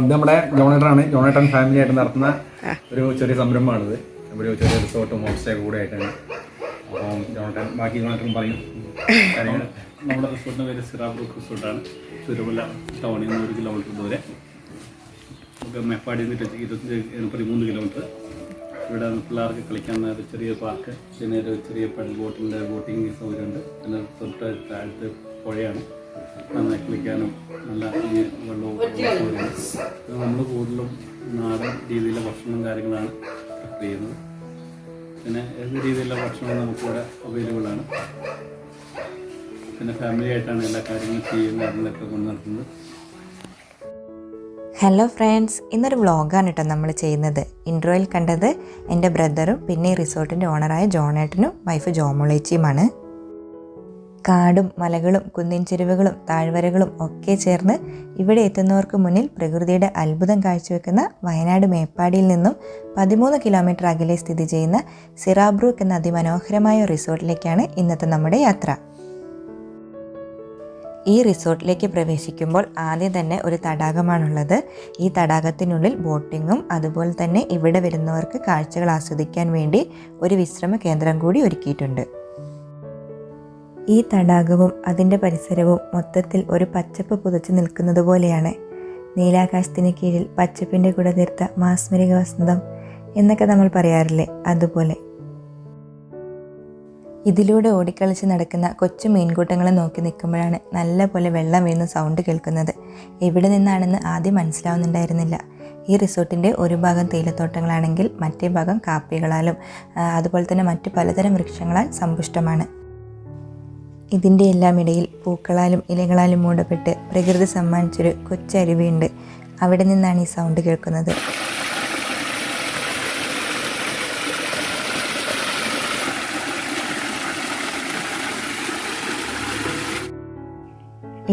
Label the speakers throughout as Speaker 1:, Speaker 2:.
Speaker 1: ഇത് നമ്മുടെ ജോണേട്ടനാണ്. ജോണേട്ടൻ ഫാമിലി ആയിട്ട് നടത്തുന്ന ഒരു ചെറിയ സംരംഭമാണിത്. ഒരു ചെറിയ റിസോർട്ടും ഹോം സ്റ്റേ കൂടെ ആയിട്ടാണ്. അപ്പം ജോണേട്ടൻ പറയും കാര്യങ്ങൾ.
Speaker 2: നമ്മുടെ റിസോർട്ടിൻ്റെ പേര് സിറാബ്രൂക്ക് റിസോർട്ടാണ്. തിരുവല്ല ടൗണിൽ നിന്ന് 1 കിലോമീറ്റർ ദൂരെ. നമുക്ക് മേപ്പാടിയിൽ നിന്ന് 13 കിലോമീറ്റർ. ഇവിടെ പിള്ളേർക്ക് കളിക്കാൻ ഒരു ചെറിയ പാർക്ക്, പിന്നെ ഒരു ചെറിയ ബോട്ടിങ് സൗകര്യമുണ്ട്. പിന്നെ തൊട്ട് താഴത്ത് പുഴയാണ്, നന്നായി കളിക്കാനും നല്ല വെള്ളവും സൗകര്യമുണ്ട്. നമ്മൾ കൂടുതലും നാടൻ രീതിയിലുള്ള ഭക്ഷണവും കാര്യങ്ങളാണ് പ്രിഫർ ചെയ്യുന്നത്. പിന്നെ ഏത് രീതിയിലുള്ള ഭക്ഷണവും നമുക്കിവിടെ അവൈലബിൾ ആണ്. പിന്നെ ഫാമിലി ആയിട്ടാണ് എല്ലാ കാര്യങ്ങളും ചെയ്യുന്നത്, അതിലൊക്കെ കൊണ്ട് നടത്തുന്നത്.
Speaker 3: ഹലോ ഫ്രണ്ട്സ്, ഇന്നൊരു വ്ളോഗാണ് കേട്ടോ നമ്മൾ ചെയ്യുന്നത്. ഇൻട്രോയിൽ കണ്ടത് എൻ്റെ ബ്രദറും പിന്നെ ഈ റിസോർട്ടിൻ്റെ ഓണറായ ജോണേട്ടനും വൈഫ് ജോമോളേച്ചിയുമാണ്. കാടും മലകളും കുന്നിൻ ചെരുവുകളും താഴ്വരകളും ഒക്കെ ചേർന്ന് ഇവിടെ എത്തുന്നവർക്ക് മുന്നിൽ പ്രകൃതിയുടെ അത്ഭുതം കാഴ്ചവെക്കുന്ന വയനാട് മേപ്പാടിയിൽ നിന്നും 13 കിലോമീറ്റർ അകലെ സ്ഥിതി ചെയ്യുന്ന സിറാബ്രൂക്ക് എന്ന അതിമനോഹരമായ റിസോർട്ടിലേക്കാണ് ഇന്നത്തെ നമ്മുടെ യാത്ര. ഈ റിസോർട്ടിലേക്ക് പ്രവേശിക്കുമ്പോൾ ആദ്യം തന്നെ ഒരു തടാകമാണുള്ളത്. ഈ തടാകത്തിനുള്ളിൽ ബോട്ടിങ്ങും അതുപോലെ തന്നെ ഇവിടെ വരുന്നവർക്ക് കാഴ്ചകൾ ആസ്വദിക്കാൻ വേണ്ടി ഒരു വിശ്രമ കേന്ദ്രം കൂടി ഒരുക്കിയിട്ടുണ്ട്. ഈ തടാകവും അതിൻ്റെ പരിസരവും മൊത്തത്തിൽ ഒരു പച്ചപ്പ് പുതച്ചു നിൽക്കുന്നത് പോലെയാണ്. നീലാകാശത്തിന് കീഴിൽ പച്ചപ്പിൻ്റെ കൂടെ തീർത്ത മാസ്മരിക വസന്തം എന്നൊക്കെ നമ്മൾ പറയാറില്ലേ, അതുപോലെ. ഇതിലൂടെ ഓടിക്കളിച്ച് നടക്കുന്ന കൊച്ചു മീൻകൂട്ടങ്ങളെ നോക്കി നിൽക്കുമ്പോഴാണ് നല്ല പോലെ വെള്ളം വീഴുന്ന സൗണ്ട് കേൾക്കുന്നത്. എവിടെ നിന്നാണെന്ന് ആദ്യം മനസ്സിലാവുന്നുണ്ടായിരുന്നില്ല. ഈ റിസോർട്ടിൻ്റെ ഒരു ഭാഗം തേയിലത്തോട്ടങ്ങളാണെങ്കിൽ മറ്റേ ഭാഗം കാപ്പികളാലും അതുപോലെ തന്നെ മറ്റു പലതരം വൃക്ഷങ്ങളാൽ സമ്പുഷ്ടമാണ്. ഇതിൻ്റെ എല്ലാം ഇടയിൽ പൂക്കളാലും ഇലകളാലും മൂടപ്പെട്ട് പ്രകൃതി സമ്മാനിച്ചൊരു കൊച്ചരുവിയുണ്ട്. അവിടെ നിന്നാണ് ഈ സൗണ്ട് കേൾക്കുന്നത്.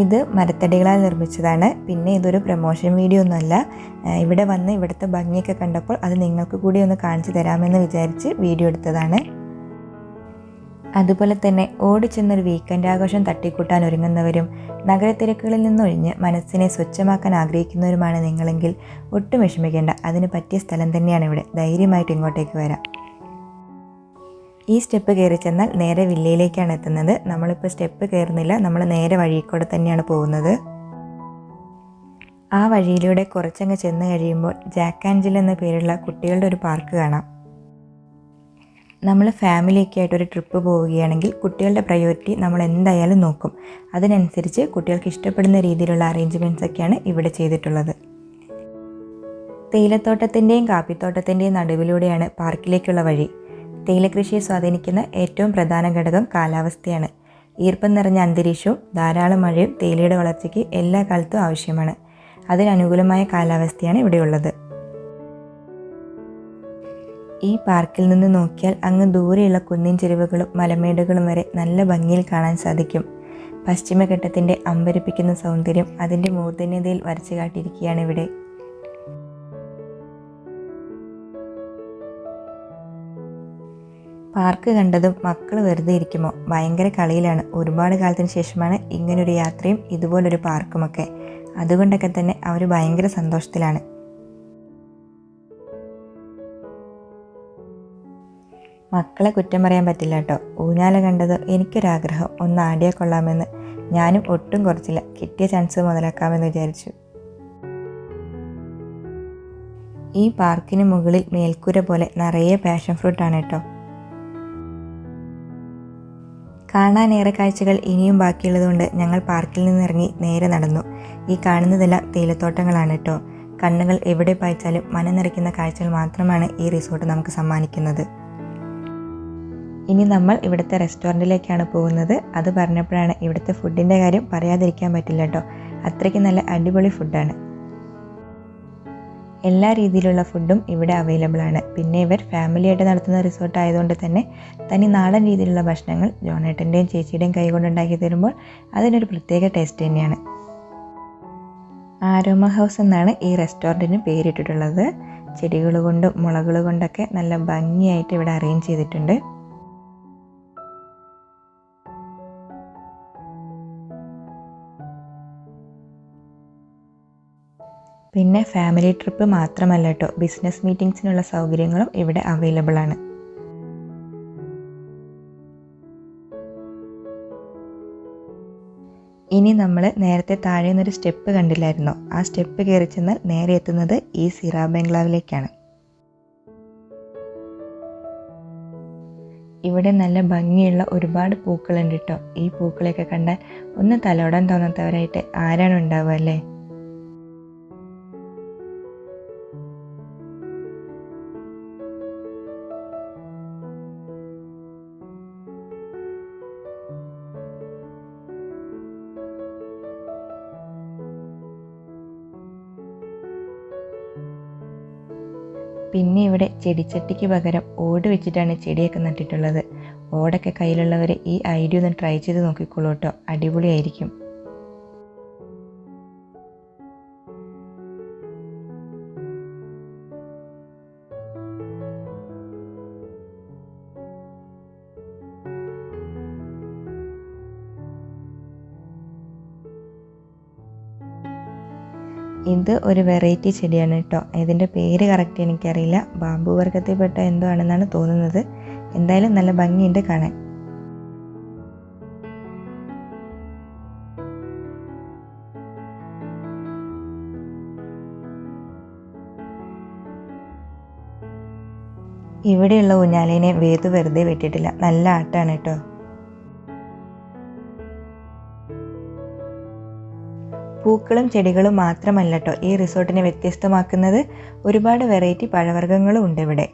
Speaker 3: ഇത് മരത്തടികളാൽ നിർമ്മിച്ചതാണ്. പിന്നെ ഇതൊരു പ്രൊമോഷൻ വീഡിയോ ഒന്നുമല്ല. ഇവിടെ വന്ന് ഇവിടുത്തെ ഭംഗിയൊക്കെ കണ്ടപ്പോൾ അത് നിങ്ങൾക്ക് കൂടി ഒന്ന് കാണിച്ചു തരാമെന്ന് വിചാരിച്ച് വീഡിയോ എടുത്തതാണ്. അതുപോലെ തന്നെ ഓടിച്ചെന്നൊരു വീക്കെൻഡ് ആഘോഷം തട്ടിക്കൂട്ടാൻ ഒരുങ്ങുന്നവരും നഗരത്തിരക്കുകളിൽ നിന്നൊഴിഞ്ഞ് മനസ്സിനെ സ്വച്ഛമാക്കാൻ ആഗ്രഹിക്കുന്നവരുമാണ് നിങ്ങളെങ്കിൽ ഒട്ടും വിഷമിക്കേണ്ട. അതിന് പറ്റിയ സ്ഥലം തന്നെയാണ് ഇവിടെ. ധൈര്യമായിട്ട് ഇങ്ങോട്ടേക്ക് വരാം. ഈ സ്റ്റെപ്പ് കയറി ചെന്നാൽ നേരെ വില്ലയിലേക്കാണ് എത്തുന്നത്. നമ്മളിപ്പോൾ സ്റ്റെപ്പ് കയറുന്നില്ല, നമ്മൾ നേരെ വഴിയിൽക്കൂടെ തന്നെയാണ് പോകുന്നത്. ആ വഴിയിലൂടെ കുറച്ചങ്ങ് ചെന്ന് കഴിയുമ്പോൾ ജാക്ക് ആൻഡ് ജിൽ എന്ന പേരുള്ള കുട്ടികളുടെ ഒരു പാർക്ക് കാണാം. നമ്മൾ ഫാമിലിയൊക്കെ ആയിട്ടൊരു ട്രിപ്പ് പോവുകയാണെങ്കിൽ കുട്ടികളുടെ പ്രയോറിറ്റി നമ്മൾ എന്തായാലും നോക്കും. അതിനനുസരിച്ച് കുട്ടികൾക്ക് ഇഷ്ടപ്പെടുന്ന രീതിയിലുള്ള അറേഞ്ച്മെൻറ്റ്സ് ഒക്കെയാണ് ഇവിടെ ചെയ്തിട്ടുള്ളത്. തേയിലത്തോട്ടത്തിൻ്റെയും കാപ്പിത്തോട്ടത്തിൻ്റെയും നടുവിലൂടെയാണ് പാർക്കിലേക്കുള്ള വഴി. തേയിലക്കൃഷിയെ സ്വാധീനിക്കുന്ന ഏറ്റവും പ്രധാന ഘടകം കാലാവസ്ഥയാണ്. ഈർപ്പം നിറഞ്ഞ അന്തരീക്ഷവും ധാരാളം മഴയും തേയിലയുടെ വളർച്ചയ്ക്ക് എല്ലാ കാലത്തും ആവശ്യമാണ്. അതിനനുകൂലമായ കാലാവസ്ഥയാണ് ഇവിടെയുള്ളത്. ഈ പാർക്കിൽ നിന്ന് നോക്കിയാൽ അങ്ങ് ദൂരെയുള്ള കുന്നിൻ ചെരുവുകളും മലമേടുകളും വരെ നല്ല ഭംഗിയിൽ കാണാൻ സാധിക്കും. പശ്ചിമഘട്ടത്തിൻ്റെ അമ്പരിപ്പിക്കുന്ന സൗന്ദര്യം അതിൻ്റെ മൂർധന്യതയിൽ വരച്ചു കാട്ടിയിരിക്കുകയാണ് ഇവിടെ. പാർക്ക് കണ്ടതും മക്കൾ വെറുതെ ഇരിക്കുമോ? ഭയങ്കര കളിയിലാണ്. ഒരുപാട് കാലത്തിന് ശേഷമാണ് ഇങ്ങനൊരു യാത്രയും ഇതുപോലൊരു പാർക്കുമൊക്കെ. അതുകൊണ്ടൊക്കെ തന്നെ അവർ ഭയങ്കര സന്തോഷത്തിലാണ്. മക്കളെ കുറ്റം പറയാൻ പറ്റില്ല കേട്ടോ. ഊഞ്ഞാല കണ്ടത് എനിക്കൊരാഗ്രഹം ഒന്ന് ആടിയാൽ കൊള്ളാമെന്ന്. ഞാനും ഒട്ടും കുറച്ചില്ല. കിട്ടിയ ചാൻസ് മുതലാക്കാമെന്ന് വിചാരിച്ചു. ഈ പാർക്കിന് മുകളിൽ മേൽക്കൂര പോലെ നിറയെ പാഷൻ ഫ്രൂട്ടാണ് കേട്ടോ. കാണാനേറെ കാഴ്ചകൾ ഇനിയും ബാക്കിയുള്ളതുകൊണ്ട് ഞങ്ങൾ പാർക്കിൽ നിന്നിറങ്ങി നേരെ നടന്നു. ഈ കാണുന്നതെല്ലാം തേയിലത്തോട്ടങ്ങളാണ് കേട്ടോ. കണ്ണുകൾ എവിടെ പായിച്ചാലും മനം നിറയ്ക്കുന്ന കാഴ്ചകൾ മാത്രമാണ് ഈ റിസോർട്ട് നമുക്ക് സമ്മാനിക്കുന്നത്. ഇനി നമ്മൾ ഇവിടുത്തെ റെസ്റ്റോറൻറ്റിലേക്കാണ് പോകുന്നത്. അത് പറഞ്ഞപ്പോഴാണ് ഇവിടുത്തെ ഫുഡിൻ്റെ കാര്യം പറയാതിരിക്കാൻ പറ്റില്ല കേട്ടോ. അത്രയ്ക്ക് നല്ല അടിപൊളി ഫുഡാണ്. എല്ലാ രീതിയിലുള്ള ഫുഡും ഇവിടെ അവൈലബിൾ ആണ്. പിന്നെ ഇവർ ഫാമിലിയായിട്ട് നടത്തുന്ന റിസോർട്ട് ആയതുകൊണ്ട് തന്നെ തനി നാടൻ രീതിയിലുള്ള ഭക്ഷണങ്ങൾ ജോണേട്ടൻ്റെയും ചേച്ചിയുടെയും കൈകൊണ്ടുണ്ടാക്കി തരുമ്പോൾ അതിനൊരു പ്രത്യേക ടേസ്റ്റ് തന്നെയാണ്. ആരോമ ഹൗസ് എന്നാണ് ഈ റെസ്റ്റോറൻറ്റിന് പേരിട്ടിട്ടുള്ളത്. ചെടികൾ കൊണ്ടും മുളകൾ കൊണ്ടൊക്കെ നല്ല ഭംഗിയായിട്ട് ഇവിടെ അറേഞ്ച് ചെയ്തിട്ടുണ്ട്. പിന്നെ ഫാമിലി ട്രിപ്പ് മാത്രമല്ല കേട്ടോ, ബിസിനസ് മീറ്റിംഗ്സിനുള്ള സൗകര്യങ്ങളും ഇവിടെ അവൈലബിൾ ആണ്. ഇനി നമ്മൾ നേരത്തെ താഴെ നിന്നൊരു സ്റ്റെപ്പ് കണ്ടില്ലായിരുന്നോ? ആ സ്റ്റെപ്പ് കയറി ചെന്നാൽ നേരെ എത്തുന്നത് ഈ സിറ ബംഗ്ലാവിലേക്കാണ്. ഇവിടെ നല്ല ഭംഗിയുള്ള ഒരുപാട് പൂക്കളുണ്ട് കേട്ടോ. ഈ പൂക്കളെയൊക്കെ കണ്ടാൽ ഒന്ന് തലോടാൻ തോന്നാത്തവരായിട്ട് ആരാണ് ഉണ്ടാവുക അല്ലേ? പിന്നെ ഇവിടെ ചെടിച്ചട്ടിക്ക് പകരം ഓട് വെച്ചിട്ടാണ് ചെടിയൊക്കെ നട്ടിട്ടുള്ളത്. ഓടൊക്കെ കയ്യിലുള്ളവർ ഈ ഐഡിയ ഒന്ന് ട്രൈ ചെയ്ത് നോക്കിക്കോളൂ കേട്ടോ, അടിപൊളിയായിരിക്കും. ഇത് ഒരു വെറൈറ്റി ചെടിയാണ് കേട്ടോ. ഇതിൻ്റെ പേര് കറക്റ്റ് എനിക്കറിയില്ല. ബാമ്പു വർഗത്തിൽപ്പെട്ട എന്തോ ആണെന്നാണ് തോന്നുന്നത്. എന്തായാലും നല്ല ഭംഗിയുണ്ട് കാണാൻ. ഇവിടെയുള്ള ഊഞ്ഞാലിനെ വേദു വെറുതെ വെട്ടിട്ടില്ല, നല്ല ആട്ടാണ് കേട്ടോ. പൂക്കളും ചെടികളും മാത്രമല്ല കേട്ടോ ഈ റിസോർട്ടിനെ വ്യത്യസ്തമാക്കുന്നത്. ഒരുപാട് വെറൈറ്റി പഴവർഗ്ഗങ്ങളും ഉണ്ട് ഇവിടെ.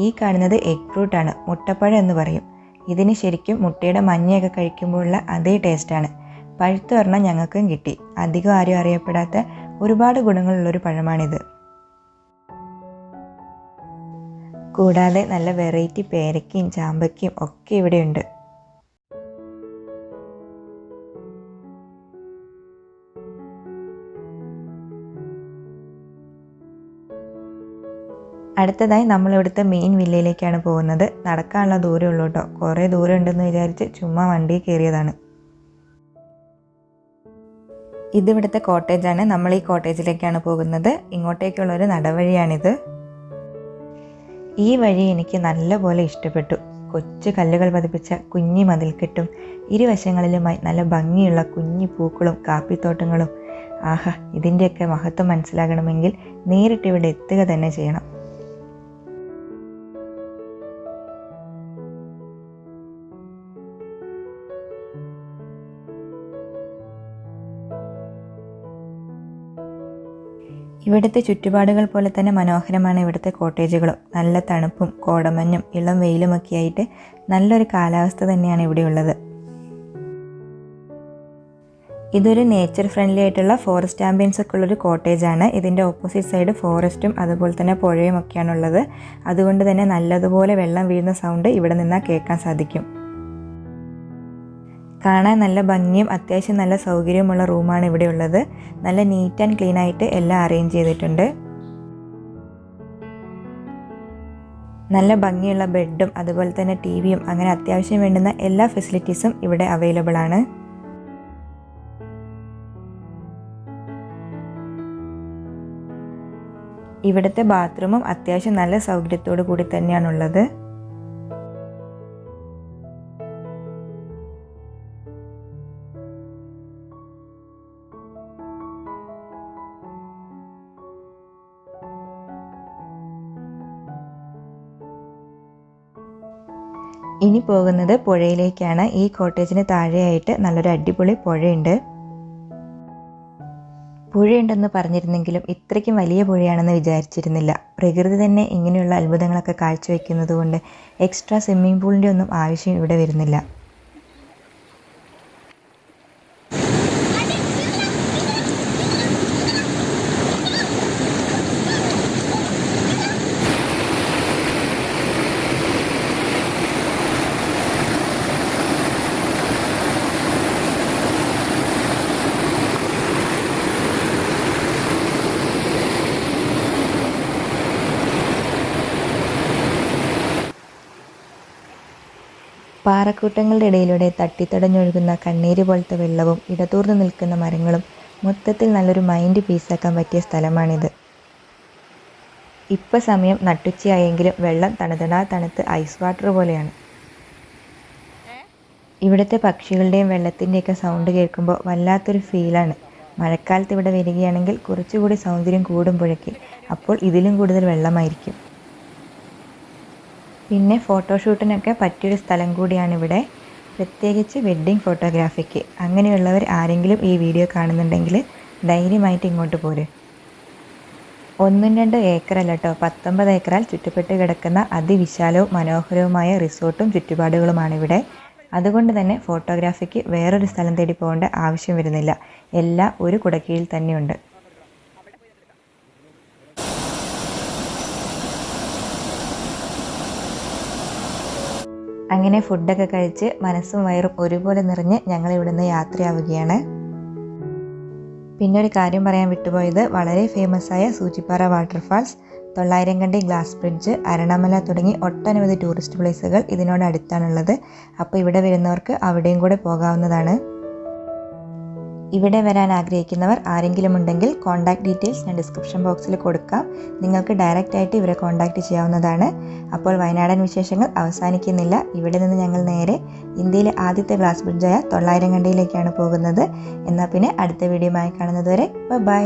Speaker 3: ഈ കാണുന്നത് എഗ് ഫ്രൂട്ടാണ്, മുട്ടപ്പഴം എന്ന് പറയും. ഇതിന് ശരിക്കും മുട്ടയുടെ മഞ്ഞയൊക്കെ കഴിക്കുമ്പോഴുള്ള അതേ ടേസ്റ്റാണ്. പഴുത്ത് പറഞ്ഞാൽ ഞങ്ങൾക്കും കിട്ടി. അധികം ആരും അറിയപ്പെടാത്ത ഒരുപാട് ഗുണങ്ങളുള്ളൊരു പഴമാണിത്. കൂടാതെ നല്ല വെറൈറ്റി പേരയ്ക്കയും ചാമ്പയ്ക്കയും ഒക്കെ ഇവിടെയുണ്ട്. അടുത്തതായി നമ്മളിവിടുത്തെ മെയിൻ വില്ലയിലേക്കാണ് പോകുന്നത്. നടക്കാനുള്ള ദൂരമുള്ളൂ കേട്ടോ. കുറേ ദൂരം ഉണ്ടെന്ന് വിചാരിച്ച് ചുമ്മാ വണ്ടി കയറിയതാണ്. ഇതിവിടുത്തെ കോട്ടേജാണ്. നമ്മൾ ഈ കോട്ടേജിലേക്കാണ് പോകുന്നത്. ഇങ്ങോട്ടേക്കുള്ളൊരു നടവഴിയാണിത്. ഈ വഴി എനിക്ക് നല്ലപോലെ ഇഷ്ടപ്പെട്ടു. കൊച്ചു കല്ലുകൾ പതിപ്പിച്ച കുഞ്ഞി മതിൽക്കെട്ടും ഇരുവശങ്ങളിലുമായി നല്ല ഭംഗിയുള്ള കുഞ്ഞി പൂക്കളും കാപ്പിത്തോട്ടങ്ങളും. ആഹാ, ഇതിൻ്റെയൊക്കെ മഹത്വം മനസ്സിലാകണമെങ്കിൽ നേരിട്ട് ഇവിടെ എത്തുക തന്നെ ചെയ്യണം. ഇവിടുത്തെ ചുറ്റുപാടുകൾ പോലെ തന്നെ മനോഹരമാണ് ഇവിടുത്തെ കോട്ടേജുകളും. നല്ല തണുപ്പും കോടമഞ്ഞും ഇളം വെയിലുമൊക്കെ ആയിട്ട് നല്ലൊരു കാലാവസ്ഥ തന്നെയാണ് ഇവിടെയുള്ളത്. ഇതൊരു നേച്ചർ ഫ്രണ്ട്ലി ആയിട്ടുള്ള ഫോറസ്റ്റ് ആംബിയൻസ് ഒക്കെ ഉള്ളൊരു കോട്ടേജാണ്. ഇതിൻ്റെ ഓപ്പോസിറ്റ് സൈഡ് ഫോറസ്റ്റും അതുപോലെ തന്നെ പുഴയും ഒക്കെയാണുള്ളത്. അതുകൊണ്ട് തന്നെ നല്ലതുപോലെ വെള്ളം വീഴുന്ന സൗണ്ട് ഇവിടെ നിന്നാൽ കേൾക്കാൻ സാധിക്കും. കാണാൻ നല്ല ഭംഗിയും അത്യാവശ്യം നല്ല സൗകര്യമുള്ള റൂമാണ് ഇവിടെ ഉള്ളത്. നല്ല നീറ്റ് ആൻഡ് ക്ലീൻ ആയിട്ട് എല്ലാം അറേഞ്ച് ചെയ്തിട്ടുണ്ട്. നല്ല ഭംഗിയുള്ള ബെഡും അതുപോലെ തന്നെ ടിവിയും അങ്ങനെ അത്യാവശ്യം വേണ്ടുന്ന എല്ലാ ഫെസിലിറ്റീസും ഇവിടെ അവൈലബിൾ ആണ്. ഇവിടുത്തെ ബാത്റൂമും അത്യാവശ്യം നല്ല സൗകര്യത്തോടു കൂടി തന്നെയാണുള്ളത്. ഇനി പോകുന്നത് പുഴയിലേക്കാണ്. ഈ കോട്ടേജിന് താഴെയായിട്ട് നല്ലൊരു അടിപൊളി പുഴയുണ്ട്. പുഴയുണ്ടെന്ന് പറഞ്ഞിരുന്നെങ്കിലും ഇത്രയ്ക്കും വലിയ പുഴയാണെന്ന് വിചാരിച്ചിരുന്നില്ല. പ്രകൃതി തന്നെ ഇങ്ങനെയുള്ള അത്ഭുതങ്ങളൊക്കെ കാഴ്ചവെക്കുന്നത് കൊണ്ട് എക്സ്ട്രാ സ്വിമ്മിംഗ് പൂളിൻ്റെ ഒന്നും ആവശ്യം ഇവിടെ വരുന്നില്ല. പാറക്കൂട്ടങ്ങളുടെ ഇടയിലൂടെ തട്ടിത്തടഞ്ഞൊഴുകുന്ന കണ്ണീര് പോലത്തെ വെള്ളവും ഇടതൂർന്ന് നിൽക്കുന്ന മരങ്ങളും മൊത്തത്തിൽ നല്ലൊരു മൈൻഡ് പീസാക്കാൻ പറ്റിയ സ്ഥലമാണിത്. ഇപ്പം സമയം നട്ടുച്ചയായെങ്കിലും വെള്ളം തണുത്ത് ഐസ് വാട്ടർ പോലെയാണ്. ഇവിടുത്തെ പക്ഷികളുടെയും വെള്ളത്തിൻ്റെയൊക്കെ സൗണ്ട് കേൾക്കുമ്പോൾ വല്ലാത്തൊരു ഫീലാണ്. മഴക്കാലത്ത് ഇവിടെ വരികയാണെങ്കിൽ കുറച്ചുകൂടി സൗന്ദര്യം കൂടുമ്പോഴേക്ക് അപ്പോൾ ഇതിലും കൂടുതൽ വെള്ളമായിരിക്കും. പിന്നെ ഫോട്ടോഷൂട്ടിനൊക്കെ പറ്റിയൊരു സ്ഥലം കൂടിയാണിവിടെ, പ്രത്യേകിച്ച് വെഡ്ഡിങ് ഫോട്ടോഗ്രാഫിക്ക്. അങ്ങനെയുള്ളവർ ആരെങ്കിലും ഈ വീഡിയോ കാണുന്നുണ്ടെങ്കിൽ ധൈര്യമായിട്ട് ഇങ്ങോട്ട് പോര്. 1-2 ഏക്കറല്ല കേട്ടോ, 19 ഏക്കറാൽ ചുറ്റപ്പെട്ട് കിടക്കുന്ന അതിവിശാലവും മനോഹരവുമായ റിസോർട്ടും ചുറ്റുപാടുകളുമാണിവിടെ. അതുകൊണ്ട് തന്നെ ഫോട്ടോഗ്രാഫിക്ക് വേറൊരു സ്ഥലം തേടി പോകേണ്ട ആവശ്യം വരുന്നില്ല. എല്ലാം ഒരു കുടക്കീഴിൽ തന്നെയുണ്ട്. അങ്ങനെ ഫുഡൊക്കെ കഴിച്ച് മനസ്സും വയറും ഒരുപോലെ നിറഞ്ഞ് ഞങ്ങൾ ഇവിടുന്ന് യാത്രയാവുകയാണ്. പിന്നെ ഒരു കാര്യം പറയാൻ വിട്ടുപോയത്, വളരെ ഫേമസ് ആയ സൂചിപ്പാറ വാട്ടർഫാൾസ്, 9,000 കണ്ടി ഗ്ലാസ് ബ്രിഡ്ജ്, അരണമല തുടങ്ങി ഒട്ടനവധി ടൂറിസ്റ്റ് പ്ലേസുകൾ ഇതിനോട് അടുത്താണുള്ളത്. അപ്പോൾ ഇവിടെ വരുന്നവർക്ക് അവിടെയും കൂടെ പോകാവുന്നതാണ്. ഇവിടെ വരാൻ ആഗ്രഹിക്കുന്നവർ ആരെങ്കിലും ഉണ്ടെങ്കിൽ കോൺടാക്ട് ഡീറ്റെയിൽസ് ഞാൻ ഡിസ്ക്രിപ്ഷൻ ബോക്സിൽ കൊടുക്കാം. നിങ്ങൾക്ക് ഡയറക്റ്റ് ആയിട്ട് ഇവരെ കോൺടാക്ട് ചെയ്യാവുന്നതാണ്. അപ്പോൾ വയനാടൻ വിശേഷങ്ങൾ അവസാനിക്കുന്നില്ല. ഇവിടെ നിന്ന് ഞങ്ങൾ നേരെ ഇന്ത്യയിലെ ആദ്യത്തെ ഗ്ലാസ് ബ്രിഡ്ജായ 9,000 കണ്ടിയിലേക്കാണ് പോകുന്നത്. എന്നാൽ പിന്നെ അടുത്ത വീഡിയോയുമായി കാണുന്നത് വരെ ബൈ.